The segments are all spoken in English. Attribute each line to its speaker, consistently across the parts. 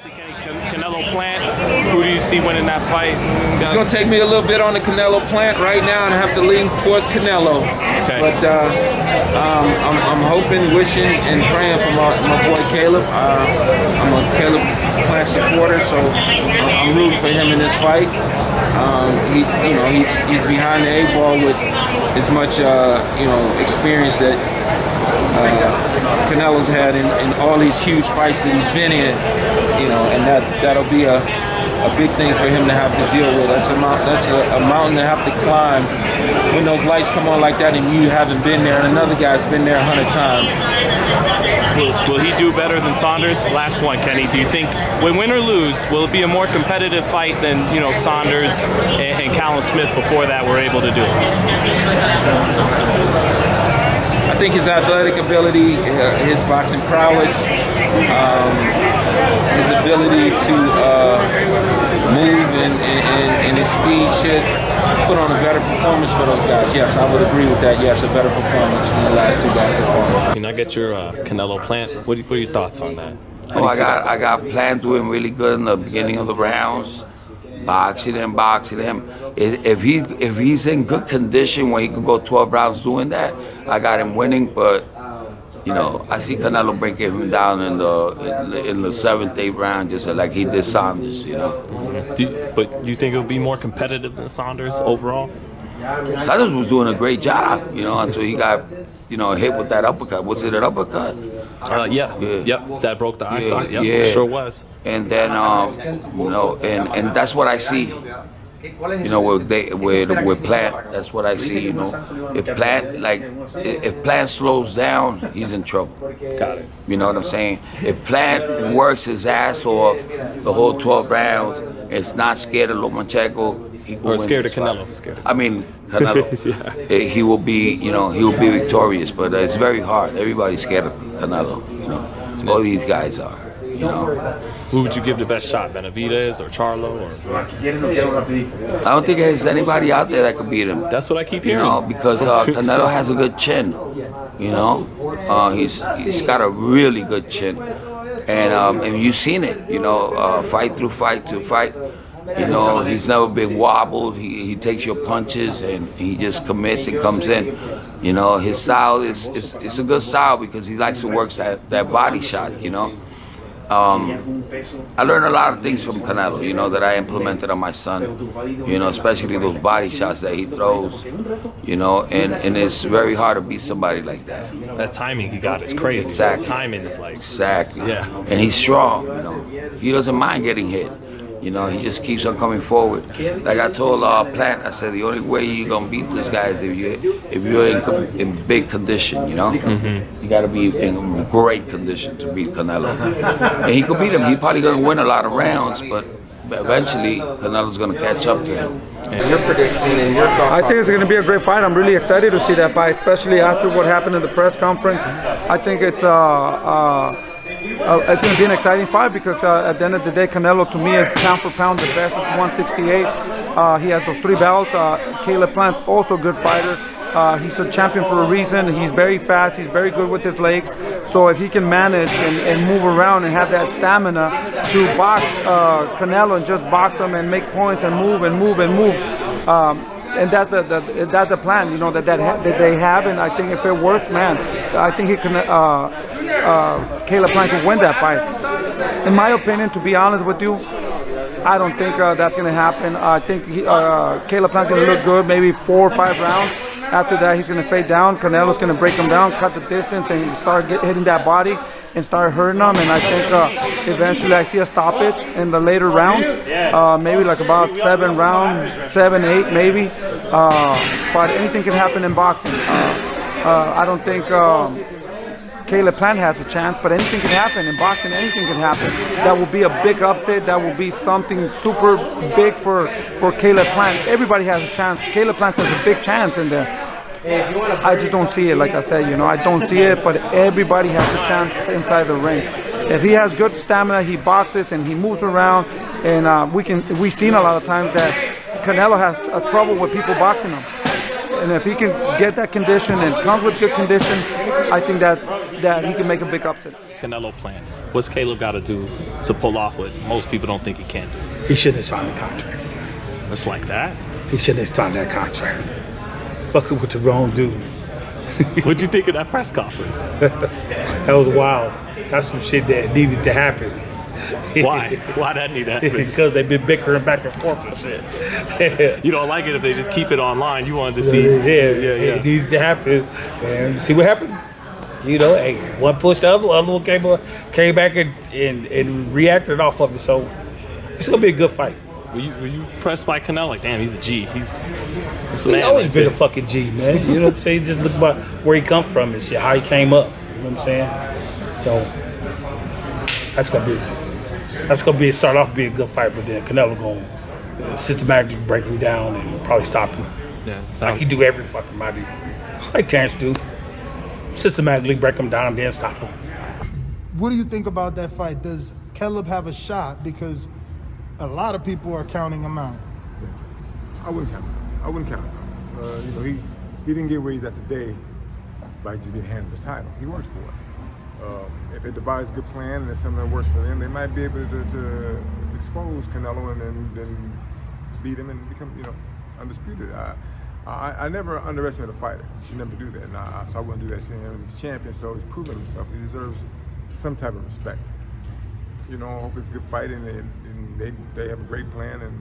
Speaker 1: Lastly, Canelo Plant, who do you see winning that fight?
Speaker 2: It's going to take me a little bit on the Canelo Plant right now, and I have to lean towards Canelo.
Speaker 1: Okay.
Speaker 2: But I'm hoping, wishing, and praying for my boy Caleb. I'm a Caleb Plant supporter, so I'm rooting for him in this fight. He's behind the eight ball with as much experience that Canelo's had in all these huge fights that he's been in, and that'll be a big thing for him to have to deal with. That's a mountain to have to climb when those lights come on like that and you haven't been there and another guy's been there 100 times.
Speaker 1: Will he do better than Saunders? Last one, Kenny. Do you think, win or lose, will it be a more competitive fight than Saunders and Callum Smith before that were able to do?
Speaker 2: I think his athletic ability, his boxing prowess, his ability to move and his speed should put on a better performance for those guys. Yes, I would agree with that. Yes, a better performance than the last two guys that fought.
Speaker 1: Can I get your Canelo Plant? What are your thoughts on that?
Speaker 3: I got Plant doing really good in the beginning of the rounds. Boxing him. If he's in good condition where he can go 12 rounds doing that, I got him winning. But I see Canelo breaking him down in the 7th, 8th round, just like he did Saunders.
Speaker 1: But you think it'll be more competitive than Saunders overall?
Speaker 3: Saunders was doing a great job, until he got, hit with that uppercut. Was it an uppercut?
Speaker 1: Yep. That broke the eye socket. Yep.
Speaker 3: Yeah.
Speaker 1: Sure was.
Speaker 3: And then, and that's what I see. With Plant, that's what I see. If Plant slows down, he's in trouble.
Speaker 1: Got it.
Speaker 3: You know what I'm saying? If Plant works his ass off the whole 12 rounds, it's not scared of Lomachenko.
Speaker 1: Or scared of Canelo.
Speaker 3: Canelo.
Speaker 1: Yeah.
Speaker 3: He will be, he will be victorious. But it's very hard. Everybody's scared of Canelo. All these guys are.
Speaker 1: Who would you give the best shot, Benavidez or Charlo?
Speaker 3: I don't think there's anybody out there that could beat him.
Speaker 1: That's what I keep hearing.
Speaker 3: Because Canelo has a good chin. He's got a really good chin, and you've seen it. Fight through fight. He's never been wobbled. He takes your punches and he just commits and comes in. His style is a good style because he likes to work that body shot. I learned a lot of things from Canelo, that I implemented on my son, especially those body shots that he throws, and it's very hard to beat somebody like that.
Speaker 1: That timing he got is crazy.
Speaker 3: Exactly.
Speaker 1: That timing is like...
Speaker 3: Exactly.
Speaker 1: Yeah.
Speaker 3: And he's strong, He doesn't mind getting hit. He just keeps on coming forward. Like I told Plant, I said the only way you're gonna beat this guy is if you're in big condition.
Speaker 1: Mm-hmm.
Speaker 3: You gotta be in great condition to beat Canelo. And he could beat him. He's probably gonna win a lot of rounds, but eventually Canelo's gonna catch up to him.
Speaker 4: Your prediction and your thoughts? I think it's going to be a great fight. I'm really excited to see that fight, especially after what happened in the press conference. I think it's going to be an exciting fight because at the end of the day, Canelo to me is pound for pound the best at 168. He has those 3 belts. Caleb Plant's also a good fighter. He's a champion for a reason. He's very fast. He's very good with his legs. So if he can manage and move around and have that stamina to box Canelo and just box him and make points and move, and that's the plan, that they have. And I think if it works, man, I think he can. Caleb Plant can win that fight. In my opinion, to be honest with you, I don't think that's going to happen. I think Caleb Plant's going to look good, maybe 4 or 5 rounds. After that, he's going to fade down. Canelo's going to break him down, cut the distance, and start hitting that body and start hurting him. And I think eventually I see a stoppage in the later rounds, maybe like about 7 rounds, 7, 8 maybe. But anything can happen in boxing. I don't think Caleb Plant has a chance, but anything can happen in boxing. Anything can happen. That will be a big upset. That will be something super big for Caleb Plant. Everybody has a chance. Caleb Plant has a big chance in there. I just don't see it. Like I said, I don't see it. But everybody has a chance inside the ring. If he has good stamina, he boxes and he moves around. And we've seen a lot of times that Canelo has trouble with people boxing him. And if he can get that condition and comes with good condition, I think that he can make a big upset.
Speaker 1: Canelo Plant. What's Caleb got to do to pull off what most people don't think he can do?
Speaker 5: He shouldn't have signed the contract.
Speaker 1: It's like that.
Speaker 5: He shouldn't have signed that contract. Fucking with the wrong dude.
Speaker 1: What'd you think of that press conference?
Speaker 5: That was wild. That's some shit that needed to happen.
Speaker 1: Why? Why that need to happen?
Speaker 5: Because they've been bickering back and forth and shit.
Speaker 1: You don't like it if they just keep it online. You wanted to see.
Speaker 5: It needed to happen. And see what happened? You know, hey, one pushed the other one came back and reacted off of it. So it's gonna be a good fight.
Speaker 1: Were you impressed by Canelo? Like, damn, he's a G. He's
Speaker 5: always been a fucking G, man. You know what I'm saying? Just look about where he come from and shit, how he came up. You know what I'm saying? So that's gonna be start off be a good fight, but then Canelo gonna systematically break him down and probably stop him.
Speaker 1: Yeah,
Speaker 5: like he do every fucking body, like Terrence do. Systematically break him down and then stop him.
Speaker 6: What do you think about that fight? Does Caleb have a shot? Because a lot of people are counting him out.
Speaker 7: I wouldn't count him. I wouldn't count him. You know, he didn't get where he's at today by just being handed the title. He works for it. If they devise a good plan and it's something that works for them, they might be able to expose Canelo and then beat him and become, you know, undisputed. I never underestimate a fighter. You should never do that. And so I wouldn't do that to him. He's champion, so he's proven himself. He deserves some type of respect. You know, I hope it's a good fight and they have a great plan and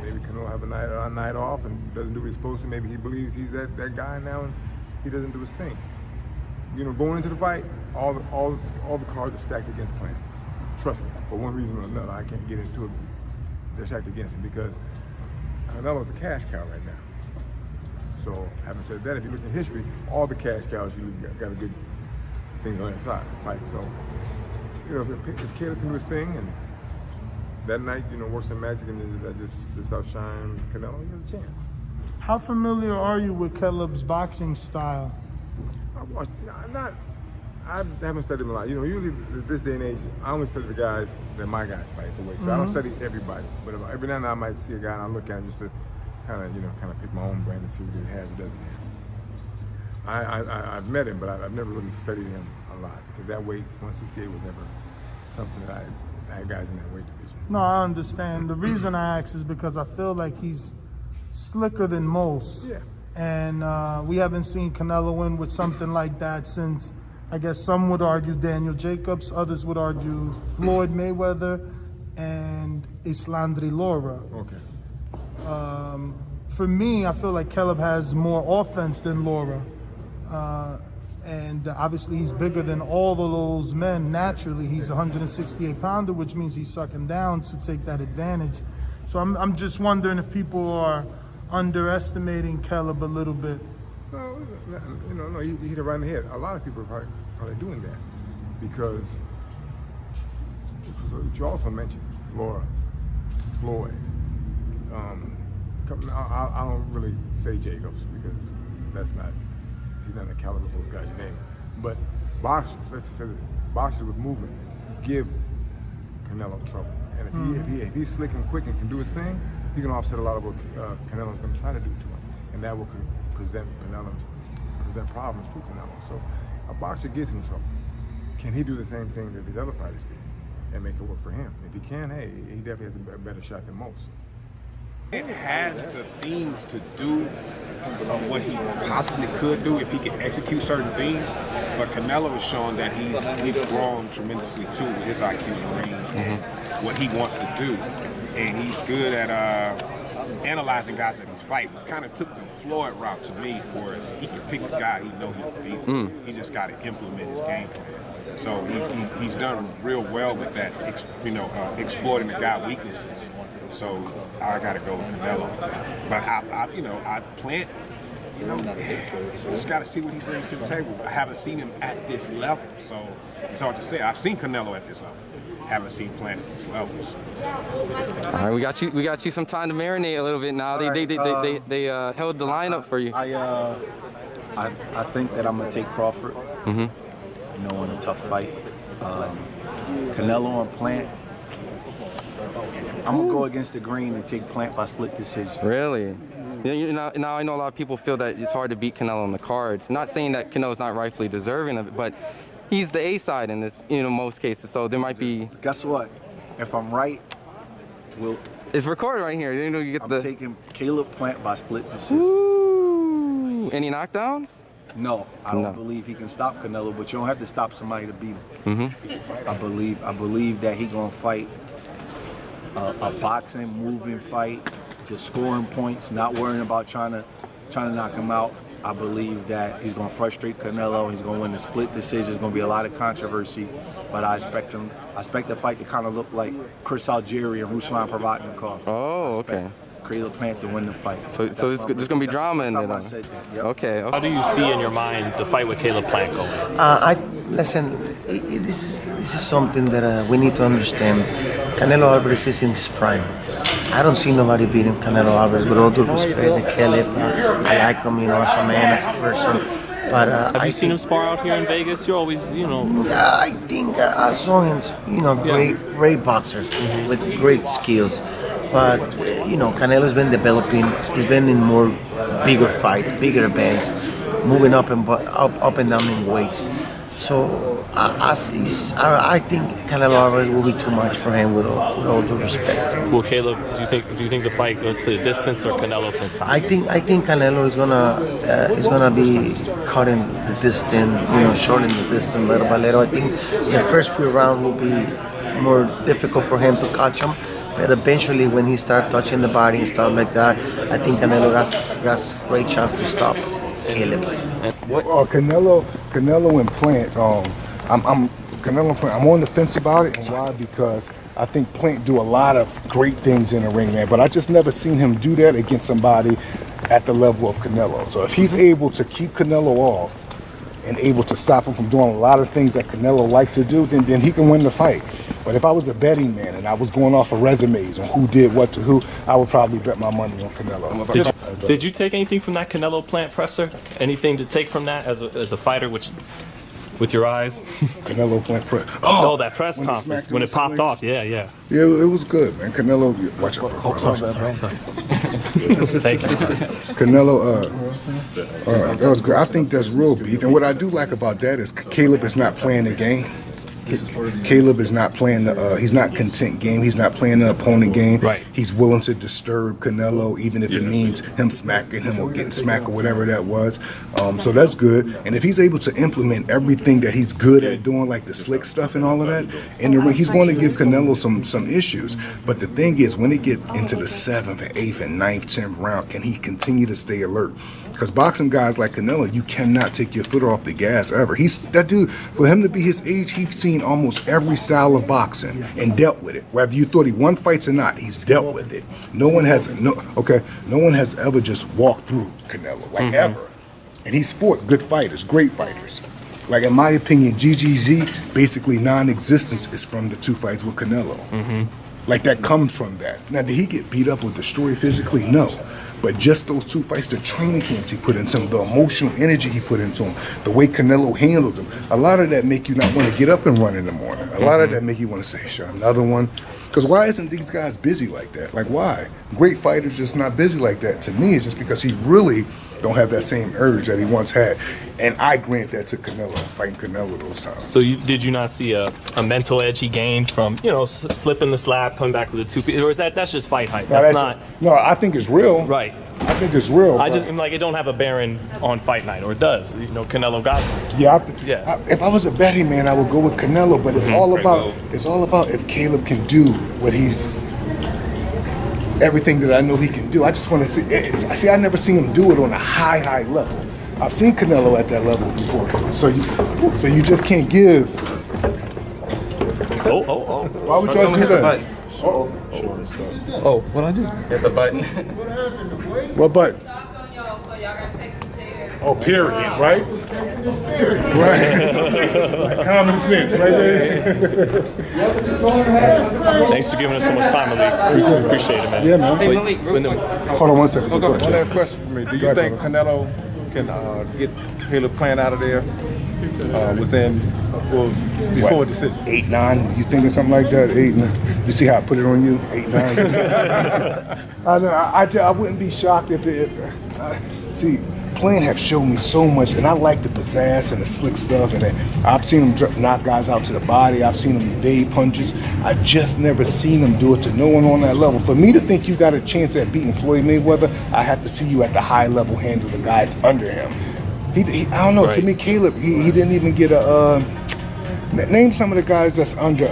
Speaker 7: maybe Canelo have a night off and doesn't do what he's supposed to. Maybe he believes he's that guy now and he doesn't do his thing. You know, going into the fight, all the cards are stacked against plan. Trust me, for one reason or another, I can't get into it. They're stacked against him because Canelo's a cash cow right now. So, having said that, if you look at history, all the cash cows usually got a good things on their side in fights. So, you know, if Caleb can do his thing and that night, you know, work some magic and just outshine Canelo, he has a chance.
Speaker 6: How familiar are you with Caleb's boxing style?
Speaker 7: I haven't studied him a lot. You know, usually this day and age, I only study the guys that my guys fight the way. So I don't study everybody. But every now and then I might see a guy and I look at him just to kind of pick my own brain and see what he has or doesn't have. I've met him, but I've never really studied him a lot because that weight, 168, was never something that I had guys in that weight division.
Speaker 6: No, I understand. The reason I ask is because I feel like he's slicker than most.
Speaker 7: Yeah.
Speaker 6: And we haven't seen Canelo win with something like that since, I guess some would argue Daniel Jacobs, others would argue Floyd Mayweather and Islandri Lara.
Speaker 7: Okay.
Speaker 6: For me, I feel like Caleb has more offense than Lara. And obviously he's bigger than all of those men naturally. He's a 168-pounder, which means he's sucking down to take that advantage. So I'm just wondering if people are underestimating Caleb a little bit.
Speaker 7: No, you hit it right in the head. A lot of people are probably doing that because what you also mentioned, Lara, Floyd. I don't really say Jacobs because he's not the caliber of those guys you name. But boxers, let's say this, boxers with movement give Canelo trouble. And if he's slick and quick and can do his thing, he can offset a lot of what Canelo's going to try to do to him. And that will present problems to Canelo. So a boxer gets in trouble. Can he do the same thing that these other fighters did and make it work for him? If he can, hey, he definitely has a better shot than most.
Speaker 8: It has the things to do what he possibly could do if he can execute certain things. But Canelo has shown that he's grown tremendously too with his IQ in the ring and what he wants to do. And he's good at analyzing guys that he's fighting. He's kind of took the Floyd route to me for us. He can pick a guy he know he can beat. He just got to implement his game plan. So he's done real well with that, exploiting the guy's weaknesses. So I got to go with Canelo. But I Plant, just got to see what he brings to the table. I haven't seen him at this level, so it's hard to say. I've seen Canelo at this level. Haven't seen Plant at this level. So.
Speaker 9: All right, we got you some time to marinate a little bit now. They held the lineup for you.
Speaker 10: I think that I'm gonna take Crawford. In a tough fight. Canelo and Plant. I'm gonna go against the green and take Plant by split decision.
Speaker 9: Really? Now I know a lot of people feel that it's hard to beat Canelo on the cards. Not saying that Canelo's not rightfully deserving of it, but he's the A side in this, most cases. So there might be.
Speaker 10: Guess what? If I'm right,
Speaker 9: It's recorded right here. You get
Speaker 10: I'm taking Caleb Plant by split decision.
Speaker 9: Ooh. Any knockdowns?
Speaker 10: No, I don't believe he can stop Canelo, but you don't have to stop somebody to beat him. I believe that he gonna fight a boxing, moving fight, just scoring points, not worrying about trying to knock him out. I believe that he's gonna frustrate Canelo. He's gonna win the split decision. There's gonna be a lot of controversy, but I expect the fight to kind of look like Chris Algieri and Ruslan Provodnikov.
Speaker 9: Oh, okay.
Speaker 10: Caleb Plant to win the fight.
Speaker 9: So there's going to be drama in it.
Speaker 10: Yep.
Speaker 9: Okay.
Speaker 1: How do you see in your mind the fight with Caleb Plant going?
Speaker 11: Listen. This is something that we need to understand. Canelo Alvarez is in his prime. I don't see nobody beating Canelo Alvarez. With all due respect to Caleb, I like him, as a man, as a person. But
Speaker 1: have you seen him spar out here in Vegas? You're always,
Speaker 11: I think I saw him, great boxer with great skills. But Canelo's been developing. He's been in more bigger fights, bigger events, moving up and down in weights. So I think Canelo Alvarez will be too much for him with all due respect.
Speaker 1: Well, Caleb, do you think the fight goes to the distance or Canelo can stop?
Speaker 11: I think Canelo is gonna be cutting the distance, shortening the distance little by little. I think the first few rounds will be more difficult for him to catch him. But eventually, when he starts touching the body and stuff like that, I think Canelo has great chance to stop Caleb.
Speaker 7: Canelo and Plant. Canelo and Plant. I'm on the fence about it, and why? Because I think Plant do a lot of great things in the ring, man. But I just never seen him do that against somebody at the level of Canelo. So if he's able to keep Canelo off and able to stop him from doing a lot of things that Canelo like to do, then he can win the fight. But if I was a betting man and I was going off of resumes on who did what to who, I would probably bet my money on Canelo.
Speaker 1: Did you take anything from that Canelo Plant presser? Anything to take from that as a fighter, with your eyes?
Speaker 7: Canelo Plant press.
Speaker 1: Oh, that press conference when it popped off. Yeah.
Speaker 7: Yeah, it was good, man. Canelo, watch out.
Speaker 1: Thank you.
Speaker 7: Canelo, that was good. I think that's real beef. And what I do like about that is Caleb is not playing the game. Caleb is not playing he's not content game. He's not playing the opponent game.
Speaker 1: Right.
Speaker 7: He's willing to disturb Canelo, even if it means him smacking him or getting smacked or whatever that was. So that's good. And if he's able to implement everything that he's good at doing, like the slick stuff and all of that, in the ring, he's going to give Canelo some issues. But the thing is, when it get into the 7th and 8th and 9th, 10th round, can he continue to stay alert? Because boxing guys like Canelo, you cannot take your foot off the gas ever. That dude, for him to be his age, he's seen almost every style of boxing and dealt with it. Whether you thought he won fights or not, he's dealt with it. No one has ever just walked through Canelo, ever. And he's fought good fighters, great fighters. Like, in my opinion, GGZ, basically non-existence is from the 2 fights with Canelo. Like, that comes from that. Now, did he get beat up or destroyed physically? No. But just those 2 fights, the training camps he put into him, the emotional energy he put into him, the way Canelo handled him, a lot of that make you not want to get up and run in the morning. A lot of that make you want to say, sure, another one. Because why isn't these guys busy like that? Like, why? Great fighters just not busy like that. To me, it's just because he really don't have that same urge that he once had. And I grant that to Canelo, fighting Canelo those times.
Speaker 1: So did you not see a mental edge he gained from, slipping the slap, coming back with the 2 or is that's just fight hype? That's not.
Speaker 7: No, I think it's real.
Speaker 1: Right.
Speaker 7: I think it's real.
Speaker 1: It don't have a bearing on fight night, or it does. Canelo got it.
Speaker 7: Yeah. If I was a betting man, I would go with Canelo. But it's all about if Caleb can do what he's everything that I know he can do. I just want to see. I never seen him do it on a high level. I've seen Canelo at that level before. So you just can't give.
Speaker 1: Oh.
Speaker 7: Why would y'all do that?
Speaker 1: Oh, what'd I do?
Speaker 9: Hit the button.
Speaker 7: What button? Oh, period, right? Right. Like common sense, right there.
Speaker 1: Thanks for giving us so much time, Malik. We appreciate it, man.
Speaker 7: Yeah, man.
Speaker 9: Hey, Malik,
Speaker 7: Hold on one second.
Speaker 12: One last question for me. Do you think Canelo can get Caleb Plant out of there before a decision?
Speaker 7: 8-9. You thinking something like that? 8-9. You see how I put it on you? 8-9. I wouldn't be shocked if see.
Speaker 13: Plant have shown me so much, and I like the pizzazz and the slick stuff, and I've seen him knock guys out to the body. I've seen him evade punches. I just never seen him do it to no one on that level. For me to think you got a chance at beating Floyd Mayweather, I have to see you at the high level handle the guys under him. I don't know. Right. To me, Caleb, he didn't even get a name some of the guys that's under.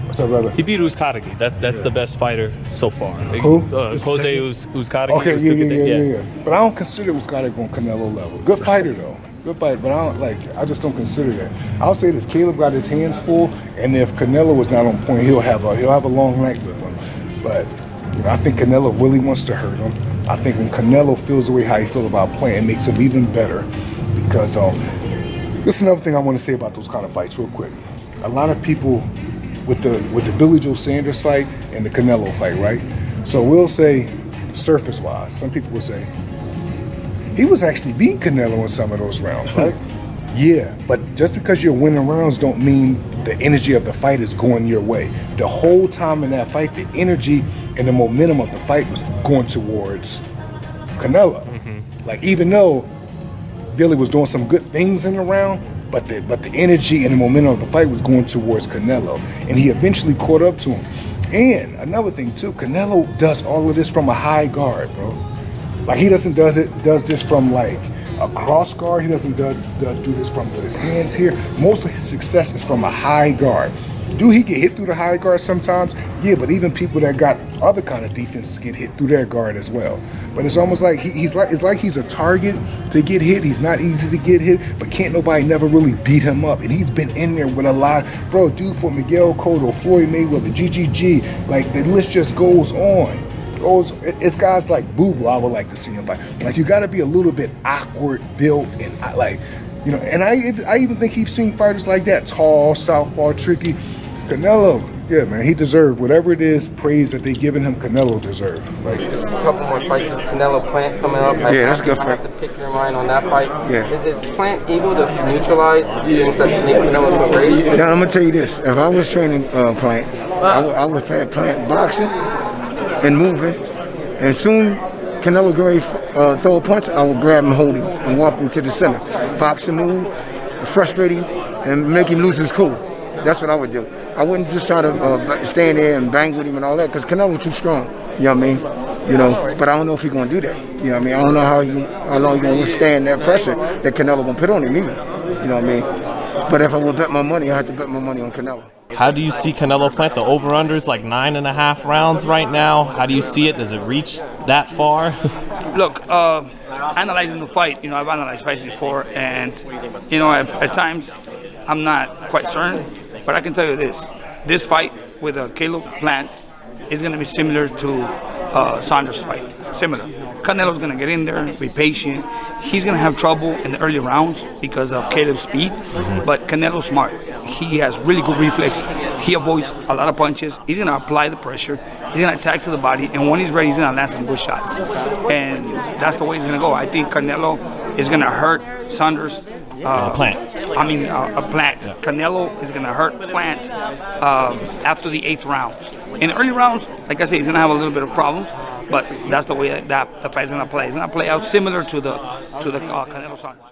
Speaker 13: What's up, brother?
Speaker 1: He beat Uzcategui. That's the best fighter so far.
Speaker 13: Who?
Speaker 1: Jose Uzcategui.
Speaker 13: Okay, yeah. But I don't consider Uzcategui on Canelo level. Good fighter though. Good fight, but I just don't consider that. I'll say this: Caleb got his hands full, and if Canelo was not on point, he'll have a long night with him. But I think Canelo really wants to hurt him. I think when Canelo feels the way how he feels about Plant, it makes him even better. Because this is another thing I want to say about those kind of fights, real quick. A lot of people with the Billy Joe Sanders fight and the Canelo fight, right? So we'll say surface-wise, some people will say he was actually beating Canelo in some of those rounds, right? Yeah, but just because you're winning rounds don't mean the energy of the fight is going your way. The whole time in that fight, the energy and the momentum of the fight was going towards Canelo. Mm-hmm. Like, even though Billy was doing some good things in the round, but the energy and the momentum of the fight was going towards Canelo, and he eventually caught up to him. And another thing too, Canelo does all of this from a high guard, bro. Like, he does this from like a cross guard. He doesn't do this from his hands here. Most of his success is from a high guard. Do he get hit through the high guard sometimes? Yeah, but even people that got other kind of defenses get hit through their guard as well. But it's almost like he's a target to get hit. He's not easy to get hit, but can't nobody never really beat him up. And he's been in there with a lot, bro. Dude, for Miguel Cotto, Floyd Mayweather, GGG, like the list just goes on. It's guys like Boo Boo I would like to see him fight. Like, you got to be a little bit awkward built, and and I even think he's seen fighters like that, tall, southpaw, tricky. Canelo, yeah, man, he deserved whatever it is, praise that they giving him. Canelo deserved. Like,
Speaker 9: there's a couple more fights. Is Canelo Plant coming up?
Speaker 2: Yeah, that's a good fight.
Speaker 9: I have to pick your mind on that fight.
Speaker 2: Yeah.
Speaker 9: Is Plant able to neutralize the things that make Canelo so great?
Speaker 2: Now, I'm gonna tell you this: if I was training Plant, I would play Plant boxing and moving, and soon Canelo throw a punch, I would grab him, hold him, and walk him to the center. Box and move, frustrate him, and make him lose his cool. That's what I would do. I wouldn't just try to stand there and bang with him and all that, because Canelo's too strong. You know what I mean? But I don't know if he's gonna do that. You know what I mean? I don't know how long he's gonna withstand that pressure that Canelo gonna put on him either. You know what I mean? But if I would bet my money, I have to bet my money on Canelo.
Speaker 1: How do you see Canelo Plant? The over-under is like 9.5 rounds right now. How do you see it? Does it reach that far?
Speaker 14: Look, analyzing the fight, I've analyzed fights before, and, at times I'm not quite certain, but I can tell you this fight with Caleb Plant is going to be similar to Saunders' fight. Similar. Canelo's going to get in there, be patient. He's going to have trouble in the early rounds because of Caleb's speed, but Canelo's smart. He has really good reflex. He avoids a lot of punches. He's going to apply the pressure. He's going to attack to the body, and when he's ready, he's going to land some good shots. And that's the way he's going to go. I think Canelo is going to hurt Saunders.
Speaker 1: Plant.
Speaker 14: Plant. Canelo is going to hurt Plant after the 8th round. In the early rounds, like I say, he's going to have a little bit of problems, but that's the way that the fight's going to play. It's going to play out similar to the Canelo Saunders.